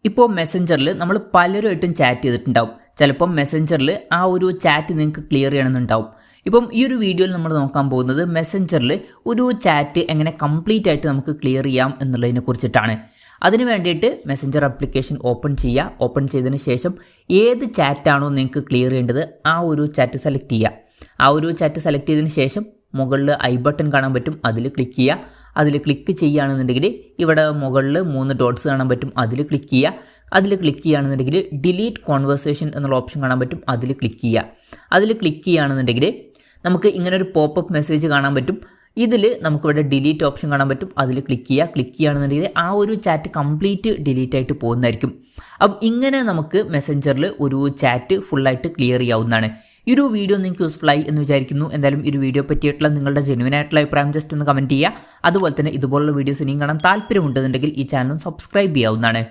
ഇപ്പോൾ മെസ്സഞ്ചറിൽ നമ്മൾ പലരുമായിട്ടും ചാറ്റ് ചെയ്തിട്ടുണ്ടാവും. ചിലപ്പം മെസ്സഞ്ചറിൽ ആ ഒരു ചാറ്റ് നിങ്ങൾക്ക് ക്ലിയർ ചെയ്യണമെന്നുണ്ടാവും. ഇപ്പം ഈ ഒരു വീഡിയോയിൽ നമ്മൾ നോക്കാൻ പോകുന്നത് മെസ്സഞ്ചറിൽ ഒരു ചാറ്റ് എങ്ങനെ കംപ്ലീറ്റ് ആയിട്ട് നമുക്ക് ക്ലിയർ ചെയ്യാം എന്നുള്ളതിനെ കുറിച്ചിട്ടാണ്. അതിന് വേണ്ടിയിട്ട് മെസ്സഞ്ചർ ആപ്ലിക്കേഷൻ ഓപ്പൺ ചെയ്യുക. ഓപ്പൺ ചെയ്തതിന് ശേഷം ഏത് ചാറ്റാണോ നിങ്ങൾക്ക് ക്ലിയർ ചെയ്യേണ്ടത് ആ ഒരു ചാറ്റ് സെലക്ട് ചെയ്യുക. ആ ഒരു ചാറ്റ് സെലക്ട് ചെയ്തതിന് ശേഷം മുകളിൽ ഐ ബട്ടൺ കാണാൻ പറ്റും, അതിൽ ക്ലിക്ക് ചെയ്യുക. അതിൽ ക്ലിക്ക് ചെയ്യുകയാണെന്നുണ്ടെങ്കിൽ ഇവിടെ മുകളിൽ 3 ഡോട്ട്സ് കാണാൻ പറ്റും, അതിൽ ക്ലിക്ക് ചെയ്യുക. അതിൽ ക്ലിക്ക് ചെയ്യുകയാണെന്നുണ്ടെങ്കിൽ ഡിലീറ്റ് കോൺവെർസേഷൻ എന്നുള്ള ഓപ്ഷൻ കാണാൻ പറ്റും, അതിൽ ക്ലിക്ക് ചെയ്യുക. അതിൽ ക്ലിക്ക് ചെയ്യുകയാണെന്നുണ്ടെങ്കിൽ നമുക്ക് ഇങ്ങനൊരു പോപ്പപ്പ് മെസ്സേജ് കാണാൻ പറ്റും. ഇതിൽ നമുക്കിവിടെ ഡിലീറ്റ് ഓപ്ഷൻ കാണാൻ പറ്റും, അതിൽ ക്ലിക്ക് ചെയ്യുക. ക്ലിക്ക് ചെയ്യുകയാണെന്നുണ്ടെങ്കിൽ ആ ഒരു ചാറ്റ് കംപ്ലീറ്റ് ഡിലീറ്റ് ആയിട്ട് പോകുന്നതായിരിക്കും. അപ്പം ഇങ്ങനെ നമുക്ക് മെസ്സഞ്ചറിൽ ഒരു ചാറ്റ് ഫുള്ളായിട്ട് ക്ലിയർ ചെയ്യാവുന്നതാണ്. ഈ ഒരു വീഡിയോ നിങ്ങൾക്ക് യൂസ്ഫുൾ ആയി എന്ന് വിചാരിക്കുന്നു. എന്തായാലും ഈ ഒരു വീഡിയോ പറ്റിയിട്ടുള്ള നിങ്ങളുടെ ജെന്യുവൻ ആയിട്ടുള്ള അഭിപ്രായം ജസ്റ്റ് ഒന്ന് കമൻറ്റ് ചെയ്യുക. അതുപോലെ തന്നെ ഇതുപോലുള്ള വീഡിയോസ് ഇനിയും കാണാൻ താല്പര്യമുണ്ടെന്നുണ്ടെങ്കിൽ ഈ ചാനൽ സബ്സ്ക്രൈബ് ചെയ്യാവുന്നതാണ്.